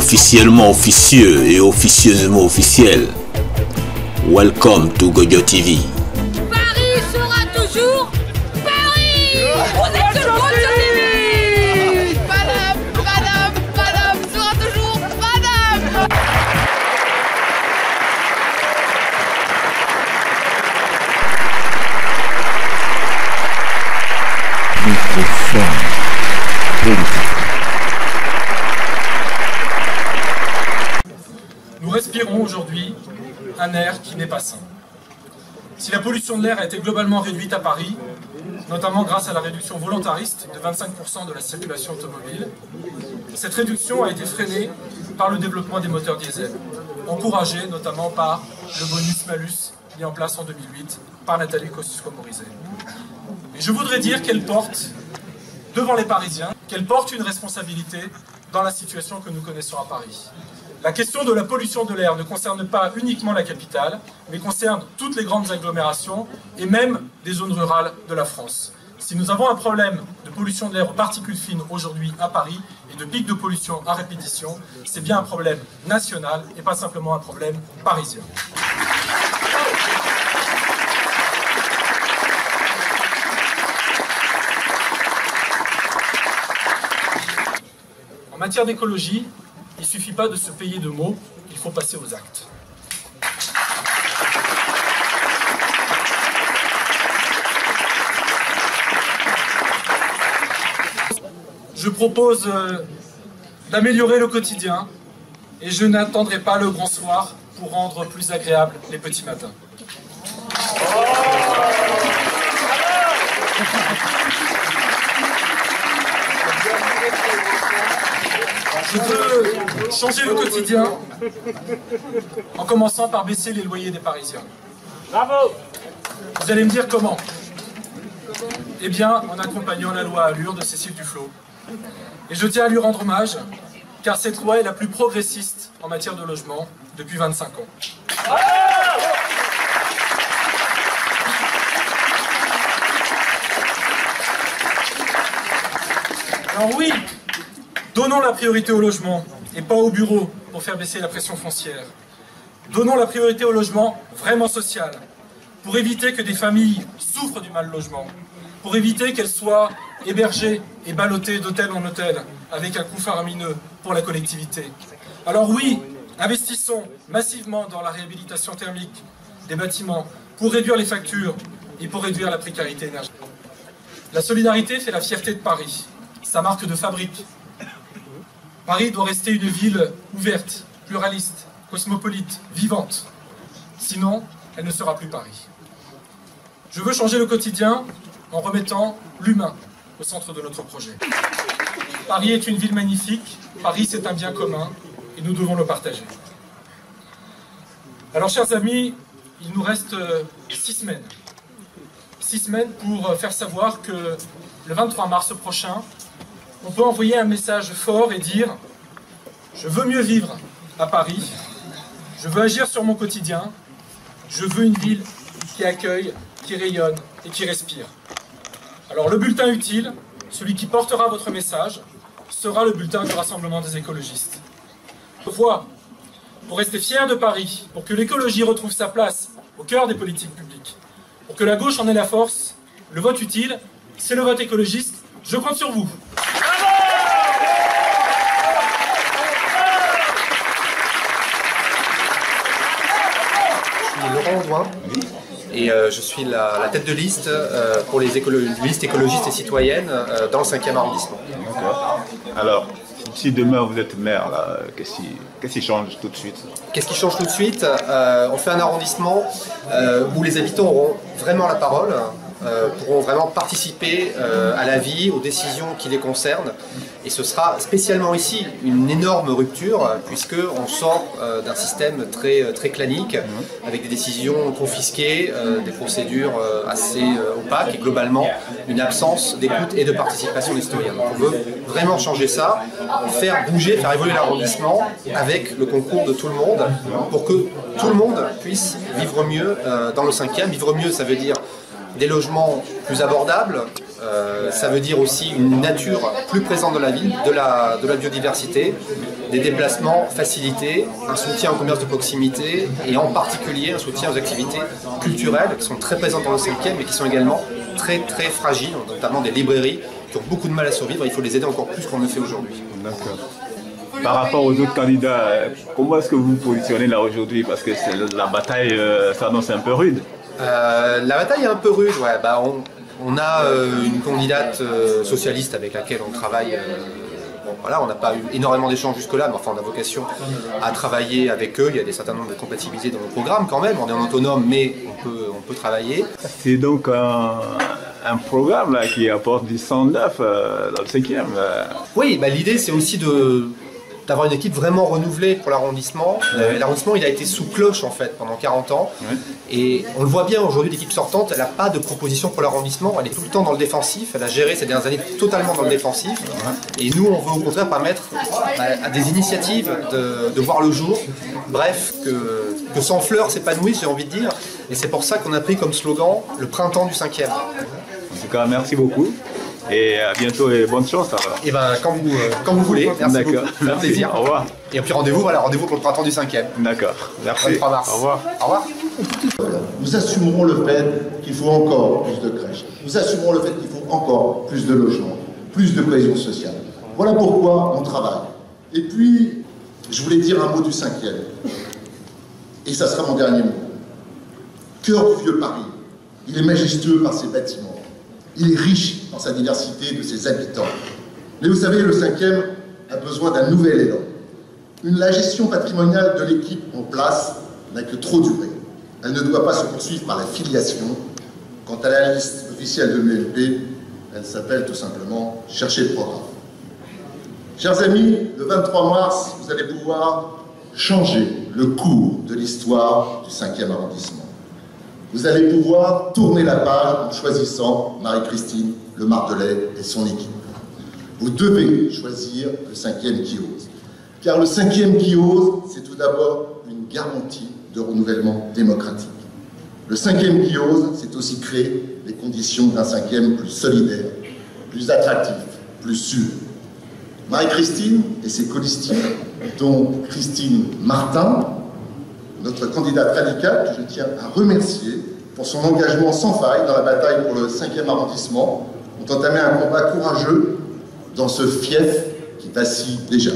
officiellement officieux et officieusement officiel. Welcome to Godio TV. Paris sera toujours Paris. Vous êtes sur Godio TV. Madame sera toujours madame. Nous respirons aujourd'hui un air qui n'est pas sain. Si la pollution de l'air a été globalement réduite à Paris, notamment grâce à la réduction volontariste de 25% de la circulation automobile, cette réduction a été freinée par le développement des moteurs diesel, encouragé notamment par le bonus-malus mis en place en 2008 par Nathalie Kosciusko-Morizet. Et je voudrais dire qu'elle porte, devant les Parisiens, qu'elle porte une responsabilité dans la situation que nous connaissons à Paris. La question de la pollution de l'air ne concerne pas uniquement la capitale, mais concerne toutes les grandes agglomérations et même des zones rurales de la France. Si nous avons un problème de pollution de l'air aux particules fines aujourd'hui à Paris et de pics de pollution à répétition, c'est bien un problème national et pas simplement un problème parisien. En matière d'écologie, il ne suffit pas de se payer de mots, il faut passer aux actes. Je propose d'améliorer le quotidien et je n'attendrai pas le grand soir pour rendre plus agréable les petits matins. Je veux changer le quotidien en commençant par baisser les loyers des Parisiens. Bravo! Vous allez me dire comment? Eh bien, en accompagnant la loi Allure de Cécile Duflot. Et je tiens à lui rendre hommage, car cette loi est la plus progressiste en matière de logement depuis 25 ans. Alors oui, donnons la priorité au logement et pas au bureau pour faire baisser la pression foncière. Donnons la priorité au logement vraiment social, pour éviter que des familles souffrent du mal logement, pour éviter qu'elles soient hébergées et ballottées d'hôtel en hôtel, avec un coût faramineux pour la collectivité. Alors oui, investissons massivement dans la réhabilitation thermique des bâtiments pour réduire les factures et pour réduire la précarité énergétique. La solidarité fait la fierté de Paris, sa marque de fabrique. Paris doit rester une ville ouverte, pluraliste, cosmopolite, vivante. Sinon, elle ne sera plus Paris. Je veux changer le quotidien en remettant l'humain au centre de notre projet. Paris est une ville magnifique, Paris c'est un bien commun et nous devons le partager. Alors chers amis, il nous reste 6 semaines. 6 semaines pour faire savoir que le 23 mars prochain, on peut envoyer un message fort et dire « Je veux mieux vivre à Paris, je veux agir sur mon quotidien, je veux une ville qui accueille, qui rayonne et qui respire. » Alors le bulletin utile, celui qui portera votre message, sera le bulletin du Rassemblement des écologistes. Pour rester fier de Paris, pour que l'écologie retrouve sa place au cœur des politiques publiques, pour que la gauche en ait la force, le vote utile, c'est le vote écologiste. Je compte sur vous. Laurent Audouin et je suis la tête de liste pour les listes écologistes et citoyennes dans le 5e arrondissement. D'accord. Alors, si demain vous êtes maire, qu'est-ce qui change tout de suite? Qu'est-ce qui change tout de suite? On fait un arrondissement où les habitants auront vraiment la parole, pourront vraiment participer à la vie, aux décisions qui les concernent. Et ce sera spécialement ici une énorme rupture, puisqu'on sort d'un système très clanique, avec des décisions confisquées, des procédures assez opaques, et globalement une absence d'écoute et de participation des citoyens. Donc on veut vraiment changer ça, faire bouger, faire évoluer l'arrondissement avec le concours de tout le monde, pour que tout le monde puisse vivre mieux dans le 5e. Vivre mieux, ça veut dire des logements plus abordables, ça veut dire aussi une nature plus présente dans la ville, de la biodiversité, des déplacements facilités, un soutien au commerce de proximité et en particulier un soutien aux activités culturelles qui sont très présentes dans le 5e mais qui sont également très très fragiles, notamment des librairies qui ont beaucoup de mal à survivre. Il faut les aider encore plus qu'on ne le fait aujourd'hui. D'accord. Par rapport aux autres candidats, comment est-ce que vous vous positionnez là aujourd'hui? Parce que la bataille s'annonce un peu rude. La bataille est un peu rude, ouais. Bah, on a une candidate socialiste avec laquelle on travaille. Bon, voilà, on n'a pas eu énormément d'échanges jusque-là, mais enfin on a vocation à travailler avec eux. Il y a des certain nombre de compatibilités dans le programme quand même. On est en autonome, mais on peut travailler. C'est donc un programme là, qui apporte du 109 dans le 5e. Oui, bah, l'idée c'est aussi d'avoir une équipe vraiment renouvelée pour l'arrondissement. L'arrondissement, il a été sous cloche en fait pendant 40 ans. Ouais. Et on le voit bien aujourd'hui, l'équipe sortante, elle n'a pas de proposition pour l'arrondissement. Elle est tout le temps dans le défensif. Elle a géré ces dernières années totalement dans le défensif. Ouais. Et nous, on veut au contraire permettre à des initiatives de voir le jour. Bref, que sans fleurs s'épanouissent, j'ai envie de dire. Et c'est pour ça qu'on a pris comme slogan le printemps du 5e. En tout cas, merci beaucoup. Et à bientôt et bonne chance alors. Et ben quand vous voulez. Merci beaucoup. Merci. Plaisir. Au revoir. Et puis rendez-vous pour le printemps du 5e. D'accord. Merci. 23 mars. Au revoir. Au revoir. Nous assumerons le fait qu'il faut encore plus de crèches. Nous assumerons le fait qu'il faut encore plus de logements, plus de cohésion sociale. Voilà pourquoi on travaille. Et puis, je voulais dire un mot du 5e. Et ça sera mon dernier mot. Cœur du vieux Paris. Il est majestueux par ses bâtiments. Il est riche dans sa diversité de ses habitants. Mais vous savez, le 5e a besoin d'un nouvel élan. La gestion patrimoniale de l'équipe en place n'a que trop duré. Elle ne doit pas se poursuivre par la filiation. Quant à la liste officielle de l'UMP, elle s'appelle tout simplement « Chercher le programme ». Chers amis, le 23 mars, vous allez pouvoir changer le cours de l'histoire du 5e arrondissement. Vous allez pouvoir tourner la page en choisissant Marie-Christine Le Mardelet et son équipe. Vous devez choisir le 5e qui ose. Car le 5e qui ose, c'est tout d'abord une garantie de renouvellement démocratique. Le 5e qui ose, c'est aussi créer les conditions d'un 5e plus solidaire, plus attractif, plus sûr. Marie-Christine et ses colistiers, dont Christine Martin, notre candidate radicale, que je tiens à remercier pour son engagement sans faille dans la bataille pour le 5e arrondissement, ont entamé un combat courageux dans ce fief qui vacille déjà.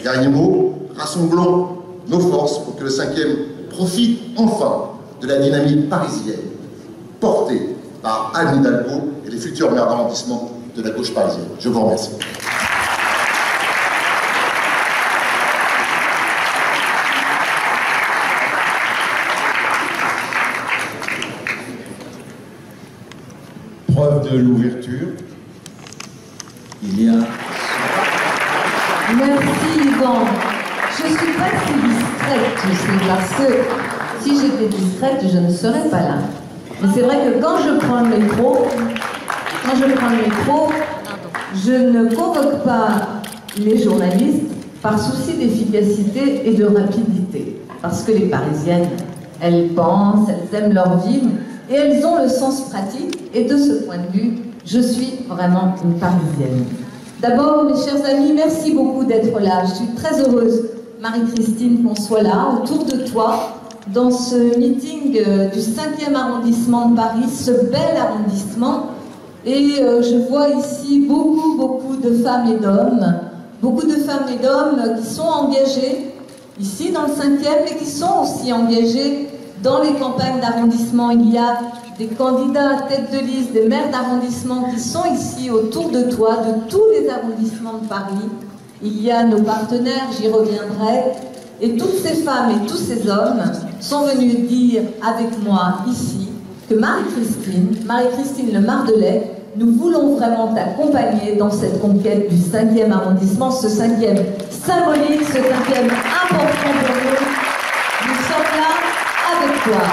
Dernier mot, rassemblons nos forces pour que le 5e profite enfin de la dynamique parisienne, portée par Anne Hidalgo et les futurs maires d'arrondissement de la gauche parisienne. Je vous remercie. Preuve de l'ouverture. Il y a... Merci Yvan. Je ne suis pas si distraite, tu sais, parce que si j'étais distraite, je ne serais pas là. Mais c'est vrai que quand je prends le micro, je ne convoque pas les journalistes par souci d'efficacité et de rapidité. Parce que les Parisiennes, elles pensent, elles aiment leur ville, et elles ont le sens pratique, et de ce point de vue, je suis vraiment une Parisienne. D'abord, mes chers amis, merci beaucoup d'être là. Je suis très heureuse, Marie-Christine, qu'on soit là, autour de toi, dans ce meeting du 5e arrondissement de Paris, ce bel arrondissement. Et je vois ici beaucoup de femmes et d'hommes, qui sont engagés ici dans le 5e, mais qui sont aussi engagés dans les campagnes d'arrondissement. Il y a des candidats à tête de liste, des maires d'arrondissement qui sont ici autour de toi, de tous les arrondissements de Paris. Il y a nos partenaires, j'y reviendrai. Et toutes ces femmes et tous ces hommes sont venus dire avec moi ici que Marie-Christine Le Mardelet, nous voulons vraiment t'accompagner dans cette conquête du 5e arrondissement, ce 5e symbolique, ce 5e important pour nous. Nous sommes là avec toi.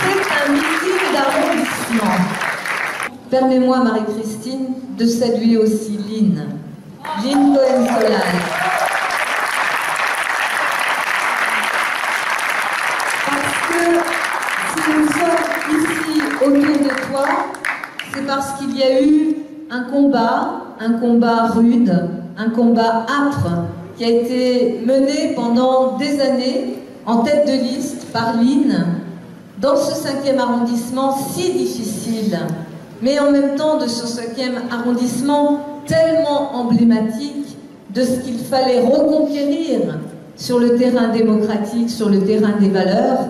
C'est un meeting d'arrondissement. Permets-moi, Marie-Christine, de saluer aussi Lynn Cohen-Solal. Parce si nous sommes ici autour de toi, c'est parce qu'il y a eu un combat rude, un combat âpre, qui a été mené pendant des années en tête de liste par Line, dans ce 5e arrondissement si difficile, mais en même temps de ce 5e arrondissement tellement emblématique de ce qu'il fallait reconquérir sur le terrain démocratique, sur le terrain des valeurs.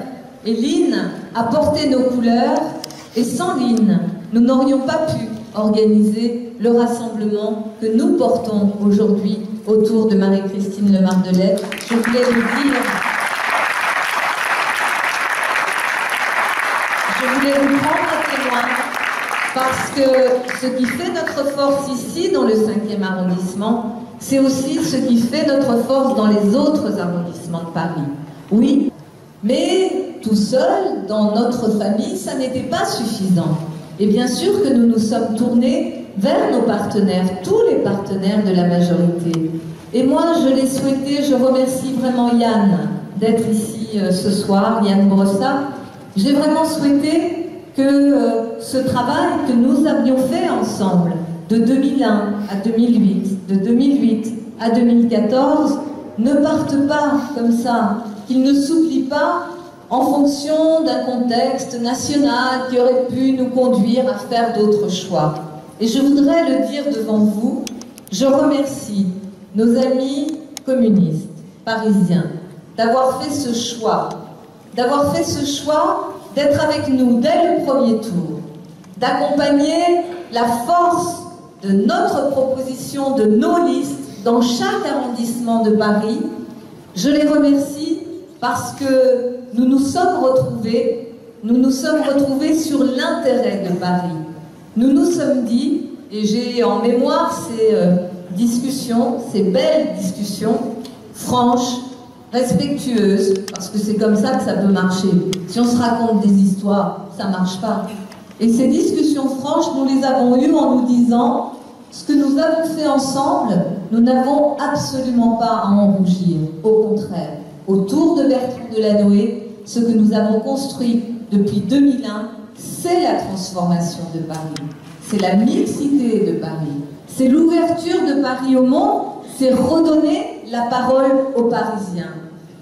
Et Line a porté nos couleurs, et sans Line, nous n'aurions pas pu organiser le rassemblement que nous portons aujourd'hui autour de Marie-Christine Le Mardelet. Je voulais vous dire, je voulais vous prendre à témoin, parce que ce qui fait notre force ici dans le 5e arrondissement, c'est aussi ce qui fait notre force dans les autres arrondissements de Paris. Oui, mais tout seul, dans notre famille, ça n'était pas suffisant. Et bien sûr que nous nous sommes tournés vers nos partenaires, tous les partenaires de la majorité. Et moi, je l'ai souhaité, je remercie vraiment Yann d'être ici ce soir, Yann Brossa. J'ai vraiment souhaité que ce travail que nous avions fait ensemble, de 2001 à 2008, de 2008 à 2014, ne parte pas comme ça, qu'il ne s'oublie pas en fonction d'un contexte national qui aurait pu nous conduire à faire d'autres choix. Et je voudrais le dire devant vous, je remercie nos amis communistes, parisiens, d'avoir fait ce choix, d'être avec nous dès le premier tour, d'accompagner la force de notre proposition, de nos listes dans chaque arrondissement de Paris. Je les remercie parce que nous nous sommes retrouvés sur l'intérêt de Paris. Nous nous sommes dit, et j'ai en mémoire ces discussions, ces belles discussions, franches, respectueuses, parce que c'est comme ça que ça peut marcher. Si on se raconte des histoires, ça ne marche pas. Et ces discussions franches, nous les avons eues en nous disant, ce que nous avons fait ensemble, nous n'avons absolument pas à en rougir. Au contraire, autour de Bertrand Delanoë, ce que nous avons construit depuis 2001, c'est la transformation de Paris. C'est la mixité de Paris. C'est l'ouverture de Paris au monde, c'est redonner la parole aux Parisiens.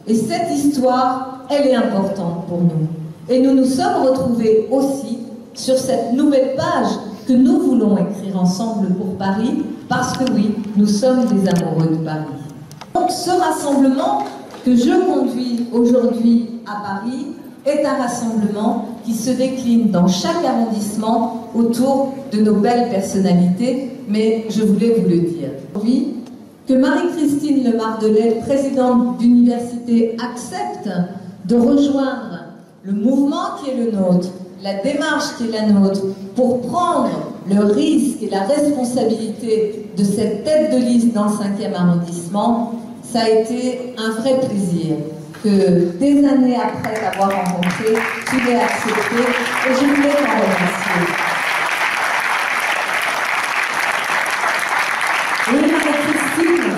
Et cette histoire, elle est importante pour nous. Et nous nous sommes retrouvés aussi sur cette nouvelle page que nous voulons écrire ensemble pour Paris, parce que oui, nous sommes des amoureux de Paris. Donc ce rassemblement que je conduis aujourd'hui à Paris est un rassemblement qui se décline dans chaque arrondissement autour de nos belles personnalités, mais je voulais vous le dire. Aujourd'hui, que Marie-Christine Le Mardelet, présidente d'université, accepte de rejoindre le mouvement qui est le nôtre, la démarche qui est la nôtre, pour prendre le risque et la responsabilité de cette tête de liste dans le 5e arrondissement, ça a été un vrai plaisir que des années après t'avoir rencontré, tu l'aies accepté, et je voulais t'en remercier. Oui, Marie-Christine,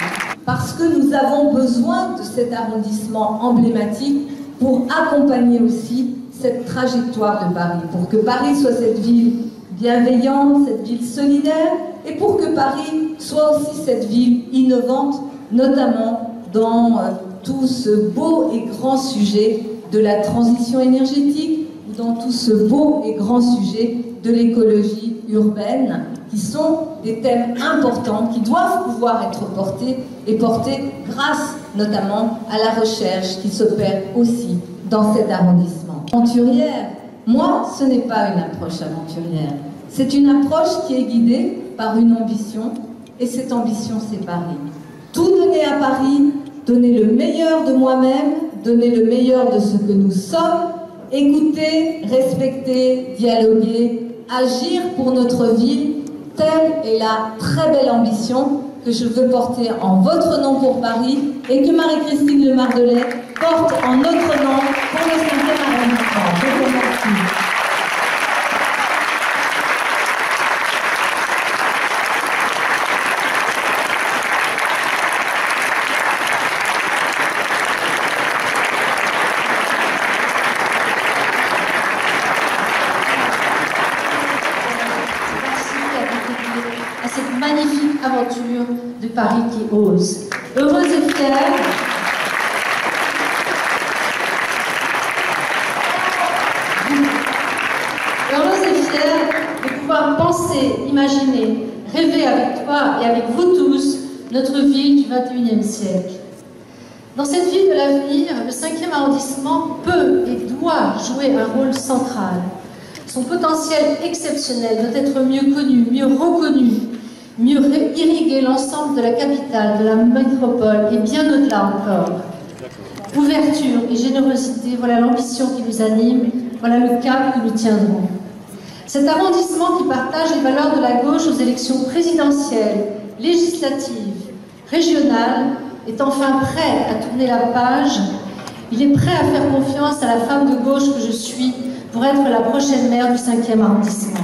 parce que nous avons besoin de cet arrondissement emblématique pour accompagner aussi cette trajectoire de Paris, pour que Paris soit cette ville bienveillante, cette ville solidaire, et pour que Paris soit aussi cette ville innovante, notamment dans tout ce beau et grand sujet de la transition énergétique, ou dans tout ce beau et grand sujet de l'écologie urbaine, qui sont des thèmes importants, qui doivent pouvoir être portés, et portés grâce notamment à la recherche qui s'opère aussi dans cet arrondissement. Aventurière, moi, ce n'est pas une approche aventurière. C'est une approche qui est guidée par une ambition, et cette ambition, c'est Paris. Tout donner à Paris, donner le meilleur de moi-même, donner le meilleur de ce que nous sommes, écouter, respecter, dialoguer, agir pour notre ville, telle est la très belle ambition que je veux porter en votre nom pour Paris et que Marie-Christine Le Mardelet porte en notre nom pour le 5e arrondissement. Je vous remercie. de Paris qui ose. Heureuse et fière de pouvoir penser, imaginer, rêver avec toi et avec vous tous notre ville du XXIe siècle. Dans cette ville de l'avenir, le 5e arrondissement peut et doit jouer un rôle central. Son potentiel exceptionnel doit être mieux connu, mieux reconnu, mieux irriguer l'ensemble de la capitale, de la métropole et bien au-delà encore. Ouverture et générosité, voilà l'ambition qui nous anime, voilà le cap que nous tiendrons. Cet arrondissement qui partage les valeurs de la gauche aux élections présidentielles, législatives, régionales, est enfin prêt à tourner la page. Il est prêt à faire confiance à la femme de gauche que je suis pour être la prochaine maire du 5e arrondissement.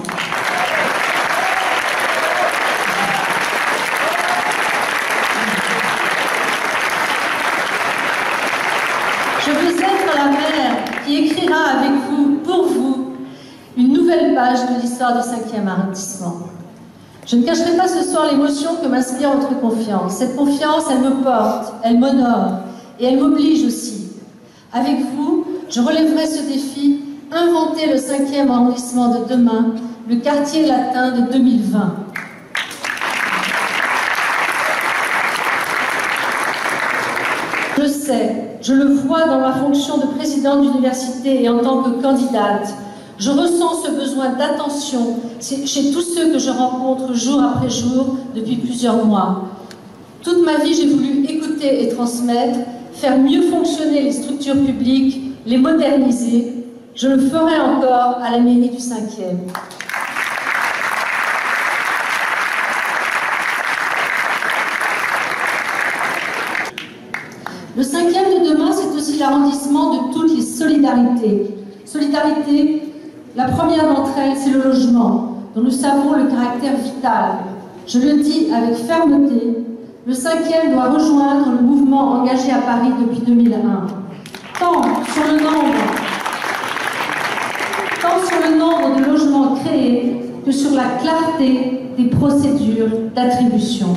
Je veux être la maire qui écrira avec vous, pour vous, une nouvelle page de l'histoire du 5e arrondissement. Je ne cacherai pas ce soir l'émotion que m'inspire votre confiance. Cette confiance, elle me porte, elle m'honore et elle m'oblige aussi. Avec vous, je relèverai ce défi, inventer le 5e arrondissement de demain, le quartier latin de 2020. Je sais, je le vois dans ma fonction de présidente d'université et en tant que candidate. Je ressens ce besoin d'attention chez tous ceux que je rencontre jour après jour depuis plusieurs mois. Toute ma vie, j'ai voulu écouter et transmettre, faire mieux fonctionner les structures publiques, les moderniser. Je le ferai encore à la mairie du 5e. Le 5e de demain, c'est aussi l'arrondissement de toutes les solidarités. Solidarité, la première d'entre elles, c'est le logement, dont nous savons le caractère vital. Je le dis avec fermeté, le 5e doit rejoindre le mouvement engagé à Paris depuis 2001. Tant sur le nombre de logements créés que sur la clarté des procédures d'attribution.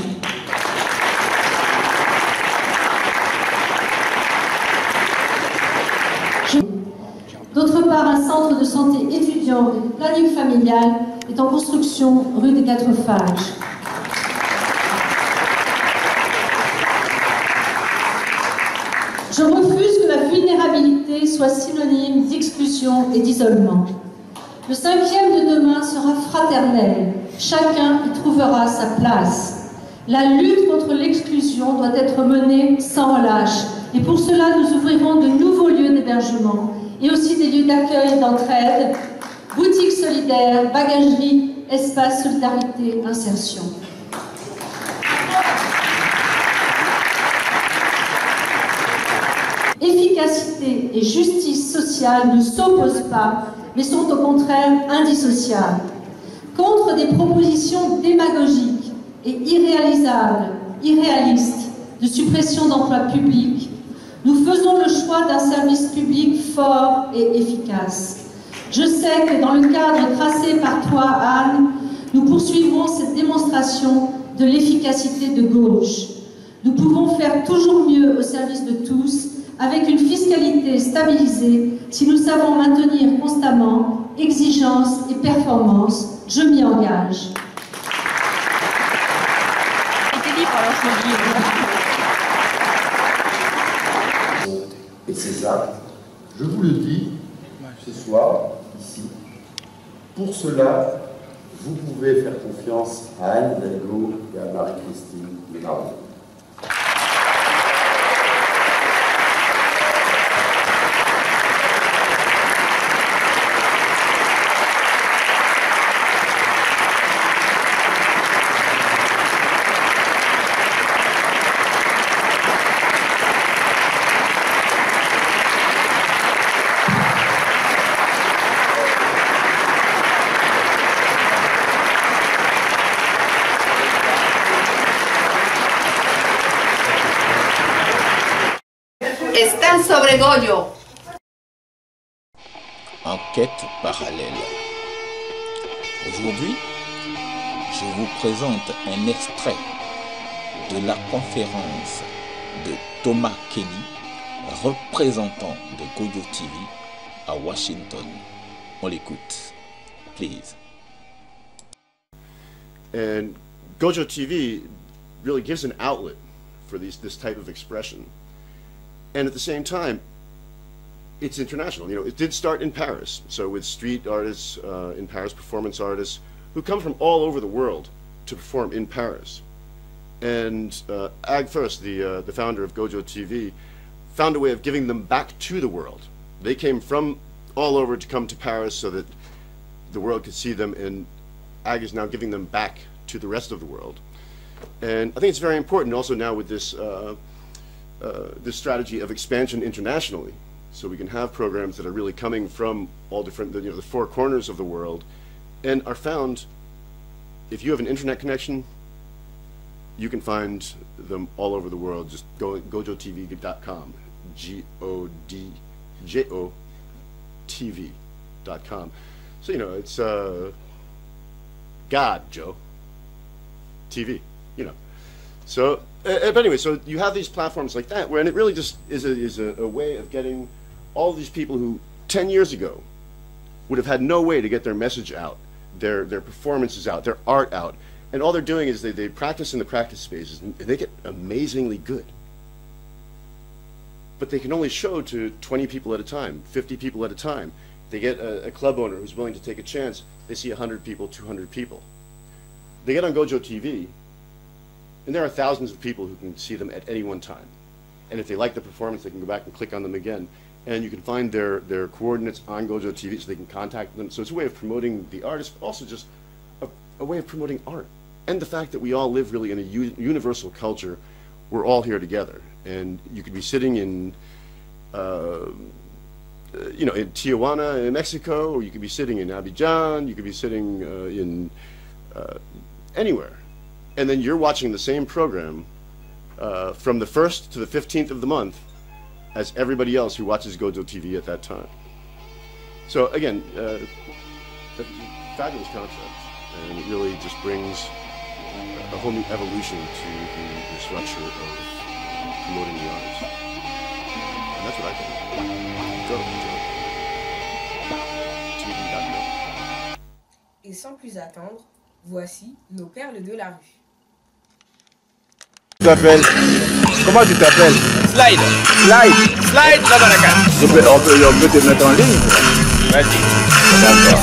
D'autre part, un centre de santé étudiant et de planning familial est en construction rue des 4 Fages. Je refuse que la vulnérabilité soit synonyme d'exclusion et d'isolement. Le 5e de demain sera fraternel. Chacun y trouvera sa place. La lutte contre l'exclusion doit être menée sans relâche. Et pour cela, nous ouvrirons de nouveaux lieux d'hébergement et aussi des lieux d'accueil et d'entraide, boutiques solidaires, bagageries, espaces solidarité, insertion. Efficacité et justice sociale ne s'opposent pas, mais sont au contraire indissociables. Contre des propositions démagogiques et irréalistes de suppression d'emplois publics, nous faisons le choix d'un service public fort et efficace. Je sais que dans le cadre tracé par toi, Anne, nous poursuivrons cette démonstration de l'efficacité de gauche. Nous pouvons faire toujours mieux au service de tous, avec une fiscalité stabilisée, si nous savons maintenir constamment exigence et performance. Je m'y engage. Et ces actes, je vous le dis ce soir, ici, pour cela, vous pouvez faire confiance à Anne Hidalgo et à Marie-Christine Ménard. Están sobre Goyo. Enquête parallèle. Aujourd'hui, je vous présente un extrait de la conférence de Thomas Kelly, représentant de Gojo TV à Washington. On l'écoute. Please. And Gojo TV really gives an outlet for this type of expression. And at the same time, it's international. You know, it did start in Paris, so with street artists in Paris, performance artists who come from all over the world to perform in Paris. And Ag First, the founder of Gojo TV, found a way of giving them back to the world. They came from all over to come to Paris so that the world could see them, and Ag is now giving them back to the rest of the world. And I think it's very important also now with this this strategy of expansion internationally, so we can have programs that are really coming from all different, you know, the four corners of the world, and are found. If you have an internet connection, you can find them all over the world. Just go gojotv.com, GOJOTV.com. So, you know, it's God, Joe, TV, you know. So, but anyway, so you have these platforms like that, where, and it really just is a way of getting all these people who 10 years ago would have had no way to get their message out, their performances out, their art out. And all they're doing is they practice in the practice spaces, and they get amazingly good. But they can only show to 20 people at a time, 50 people at a time. They get a club owner who's willing to take a chance. They see 100 people, 200 people. They get on Gojo TV, and there are thousands of people who can see them at any one time. And if they like the performance, they can go back and click on them again. And you can find their coordinates on Gojo TV so they can contact them. So it's a way of promoting the artist, but also just a way of promoting art. And the fact that we all live really in a universal culture. We're all here together. And you could be sitting in, you know, in Tijuana in Mexico, or you could be sitting in Abidjan, you could be sitting in anywhere. And then you're watching the same program from the 1st to the 15th of the month as everybody else who watches Gojo TV at that time. So again, a fabulous concept, and it really just brings a whole new evolution to the structure of promoting the arts. And that's what I think. Go, TV.com. Et sans plus attendre, voici nos perles de la rue. Comment tu t'appelles? Slide. Slide. Slide la baraka. On peut te mettre en ligne. Vas-y. D'accord.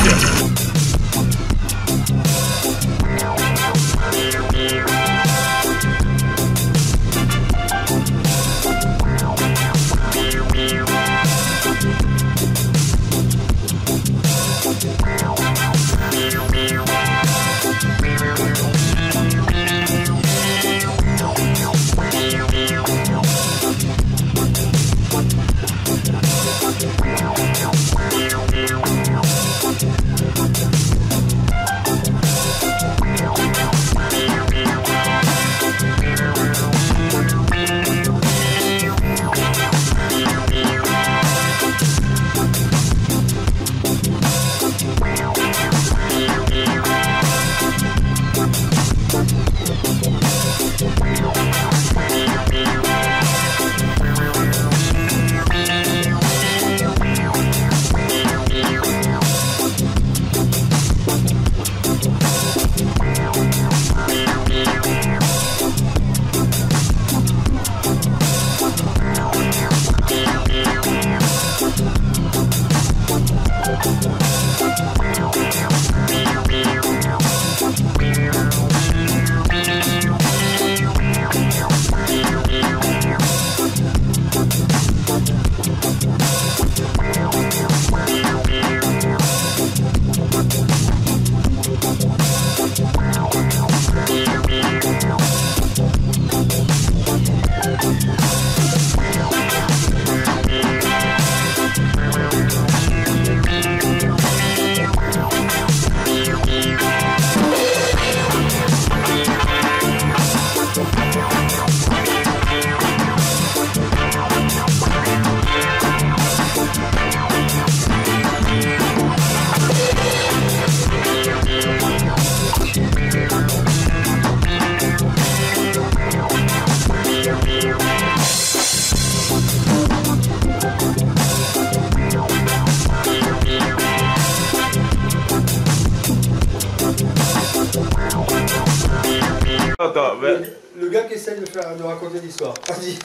Attends, mais... Le gars qui essaie de raconter l'histoire. Vas-y.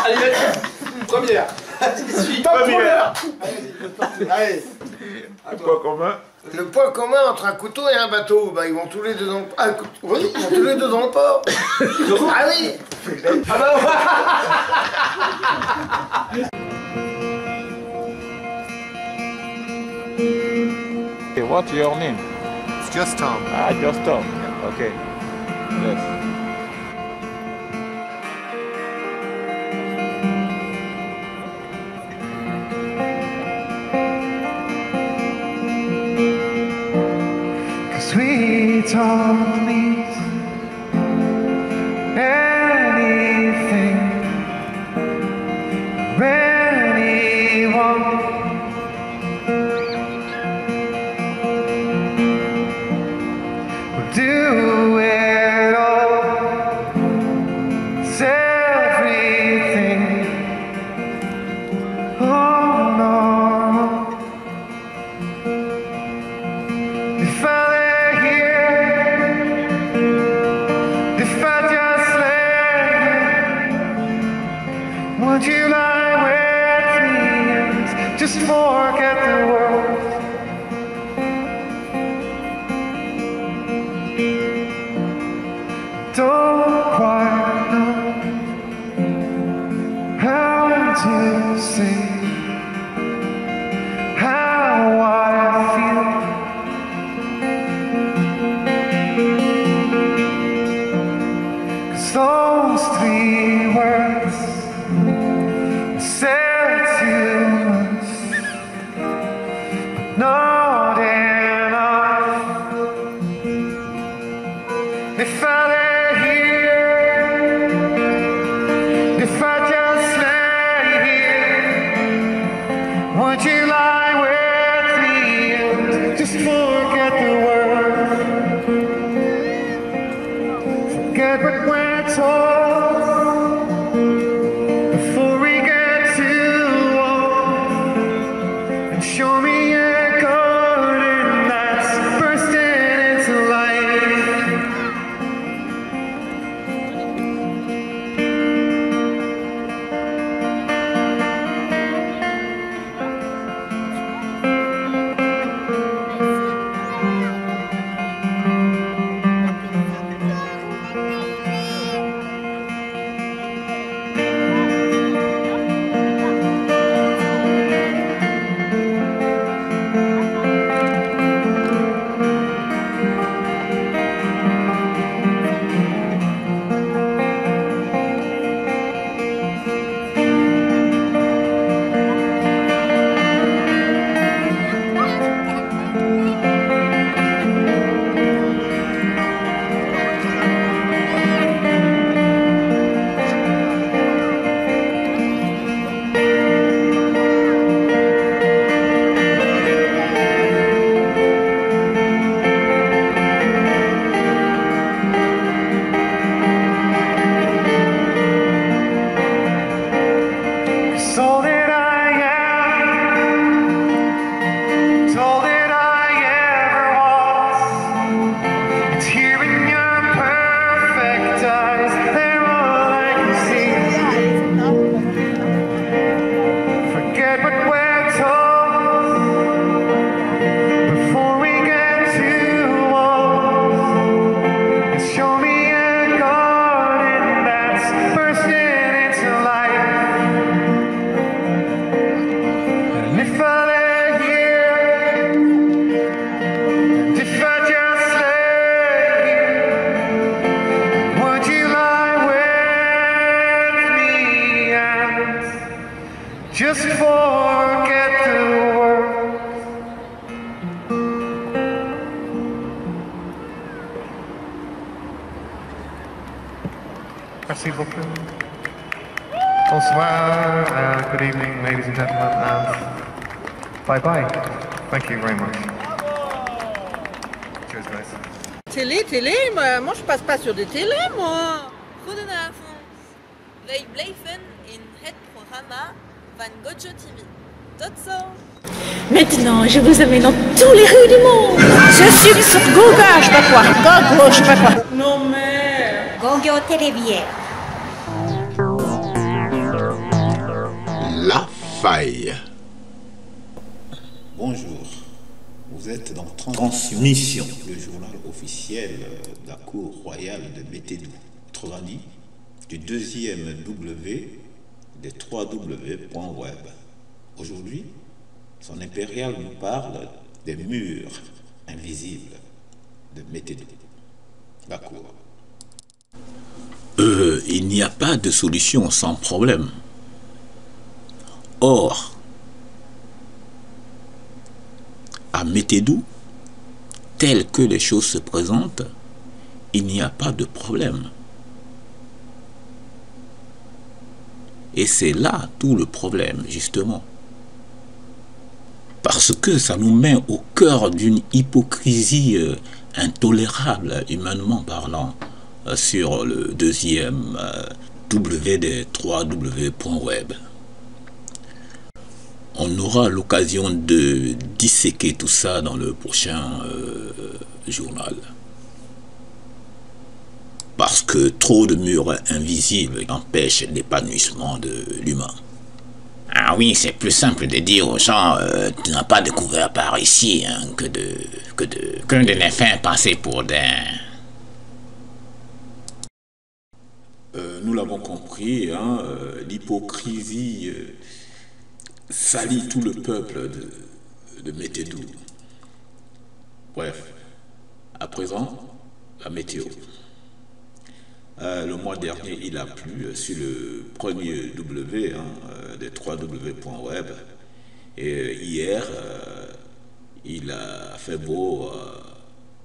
Allez, vas-y. Première. Première. Allez. Le point commun. Le point commun entre un couteau et un bateau, bah ils vont tous les deux dans le... Ah, oui, ils vont tous les deux dans le port. Ah oui. Ah bah Okay, what's your name? It's just Tom. Ah, just Tom. Okay. Yes. Sweet Tom means anything, anyone. We'll do it all. It's everything. Oh no. If I would you lie with me and just forget the world? Don't quite know how to say how I feel. Cause those three words said too much, but not enough. If I lay here, if I just lay here, would you lie with me and just forget the world? Forget what we're told before we get too old, and show me a garden that's bursting into life. Just forget the world. Merci beaucoup. Bonsoir, good evening, ladies and gentlemen, and bye-bye. Thank you very much. Cheers, guys. Télé, moi je passe pas sur des télés, moi. Goedenavond. Wij blijven in het programma van Gojo TV. tout ça. Maintenant, je vous amène dans tous les rues du monde. Je suis sur Google, je sais pas quoi. Google, je sais pas quoi. Non mais... Gogyo Télévier. La faille. Bonjour, vous êtes dans Transmission, le journal officiel de la Cour royale de Métédou. Autrement dit, du deuxième W des 3W.web. Aujourd'hui, son impérial nous parle des murs invisibles de Métédou, la Cour. Il n'y a pas de solution sans problème. Or, à Métédou, tel que les choses se présentent, il n'y a pas de problème. Et c'est là tout le problème, justement. Parce que ça nous met au cœur d'une hypocrisie intolérable, humainement parlant, sur le deuxième W des 3W.web. On aura l'occasion de disséquer tout ça dans le prochain journal. Parce que trop de murs invisibles empêchent l'épanouissement de l'humain. Ah oui, c'est plus simple de dire aux gens tu n'as pas découvert par ici hein, que de les faire passer pour des... nous l'avons compris, hein, l'hypocrisie salit tout le peuple de Métédou. Bref, à présent, la météo. Le mois dernier, il a plu sur le premier W des 3W.web. Et hier, il a fait beau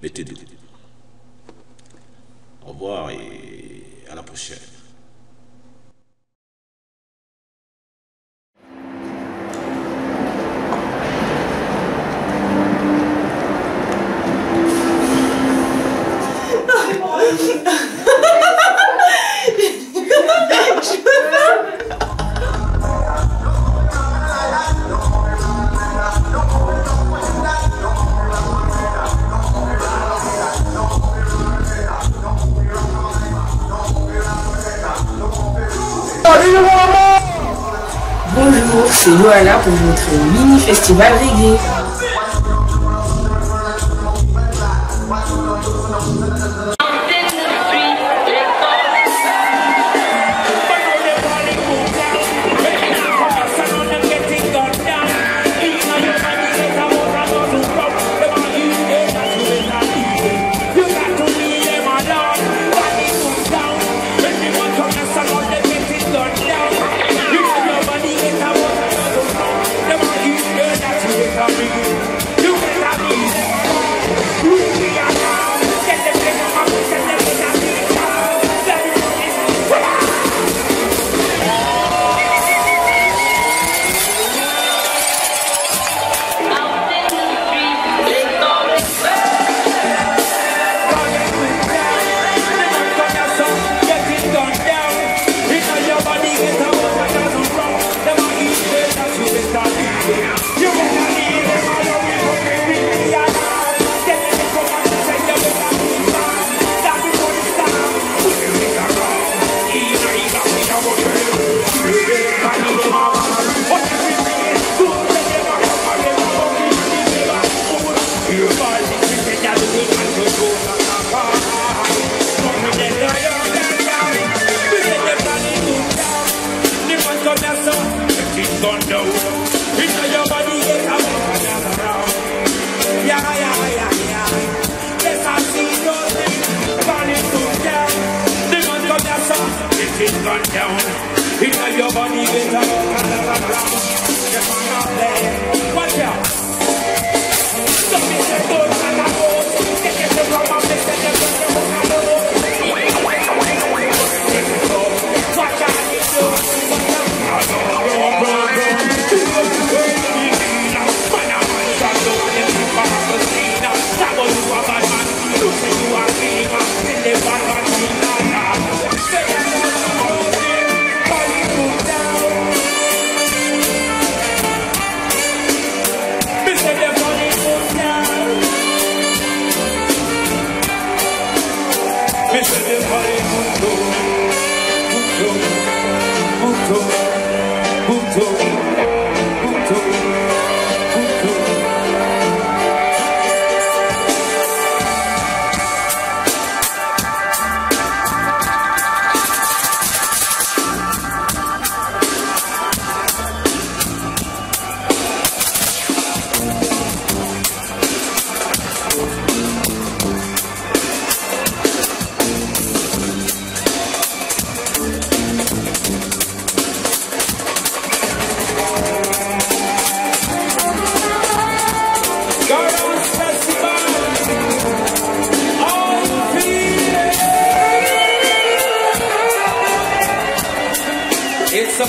Métédou. Au revoir et à la prochaine. Bonjour, c'est Loala pour votre mini-festival reggae.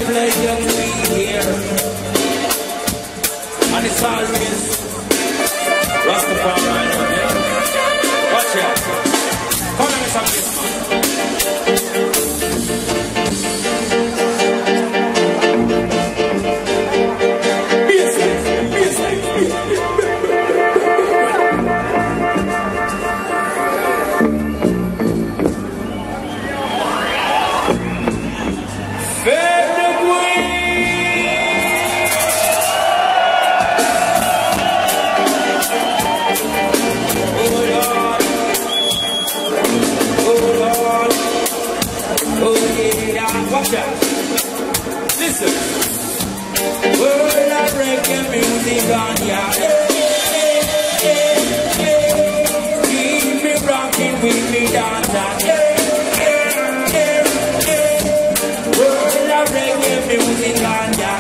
a pleasure to be here. And it's always Rastafari, okay? Watch out. Come on, Mr. Bismarck. Listen, world of reggae music on ya. Keep me rocking with me dancer. World of reggae music on ya.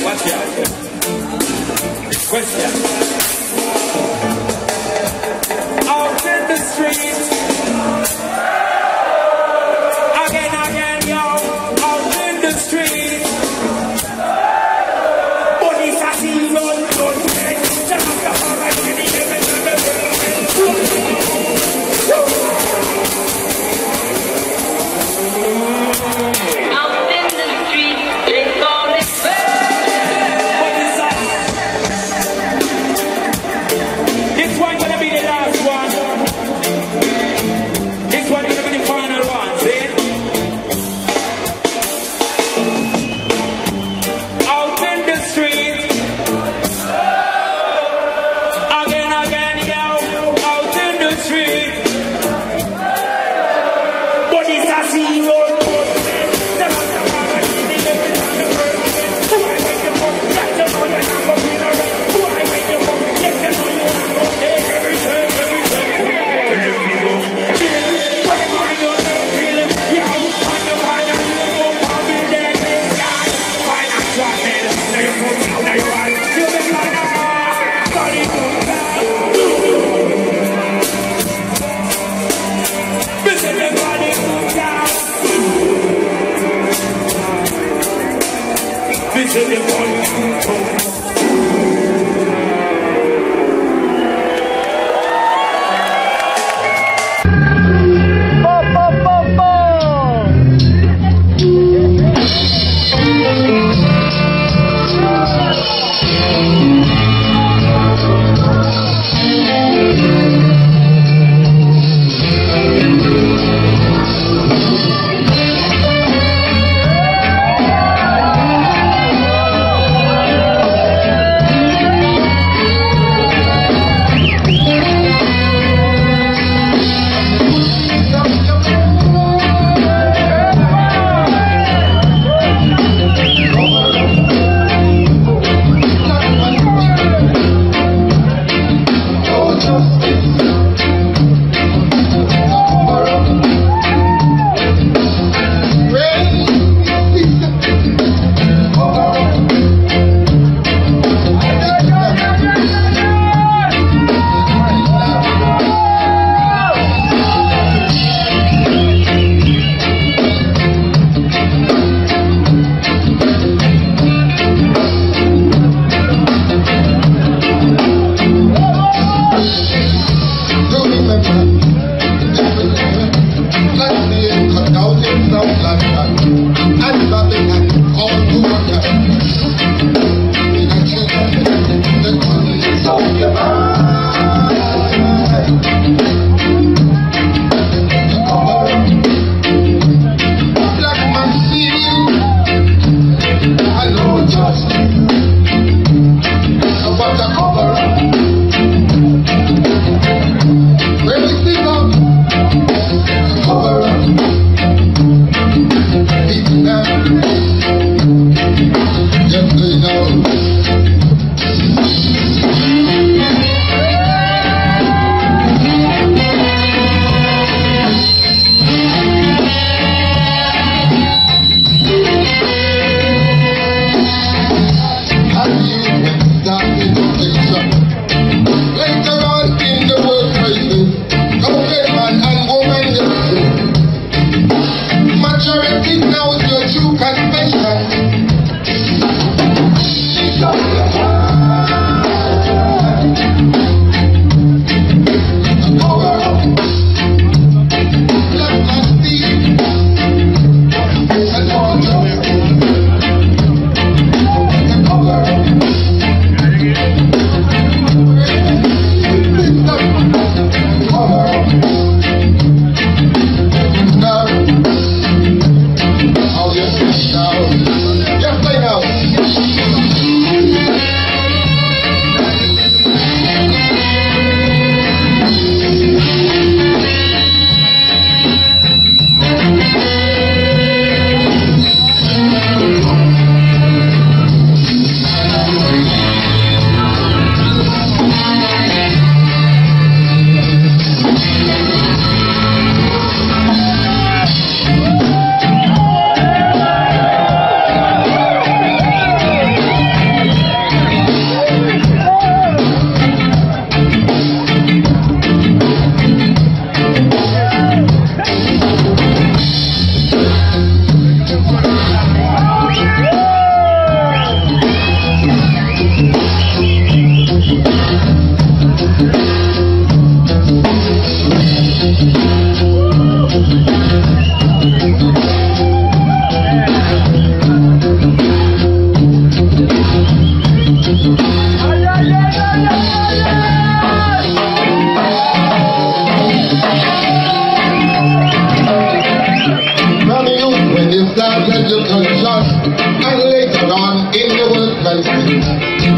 Watch out. Question. Out in the streets. Again, yo, out in the street. Body sassy, run, out in the street, they call it this one gonna be the last one. This one is gonna be the final one, see?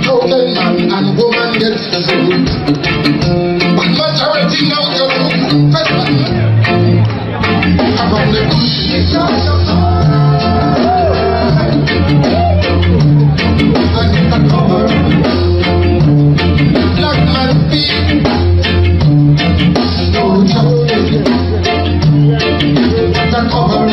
How the man and woman get through. But majority now you around the bush. And in the cover, black man feet. No justice. The cover.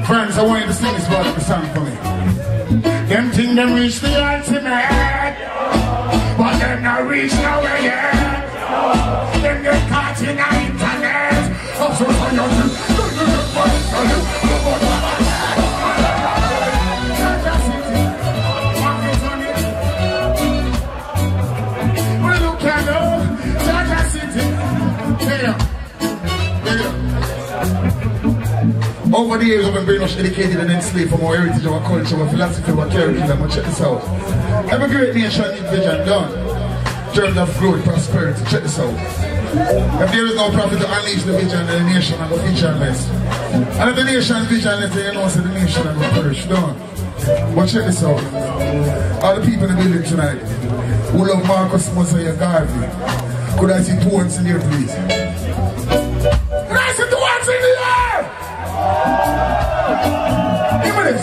Friends, I want you to sing this part of the song for me. Them think them reach the ultimate, but them not reach nowhere yet. Them get caught in the internet. I'm so tired. Over the years, I've been very much educated and enslaved from our heritage, our culture, our philosophy, our curriculum. Check this out. Every great nation needs vision done. In terms of growth, prosperity. Check this out. If there is no profit to unleash the vision, then the nation will be visionless. And if the nation is visionless, then you know so the nation will perish. Done. But check this out. All the people in the building tonight who love Marcus Mosiah Garvey, could I see two hands in here, please? Could I see two hands in the air? Give me this.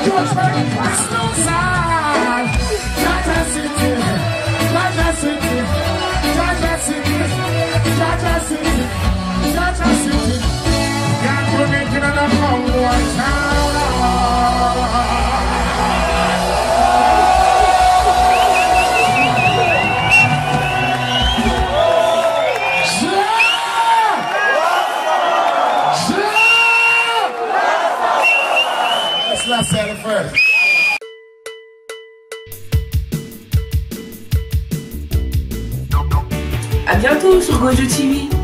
Judgment pass no side. Jaja City, Jaja City, Jaja City, Jaja City, Jaja City. Can't you make it another one town? Let's say it first. À bientôt sur Gojo TV.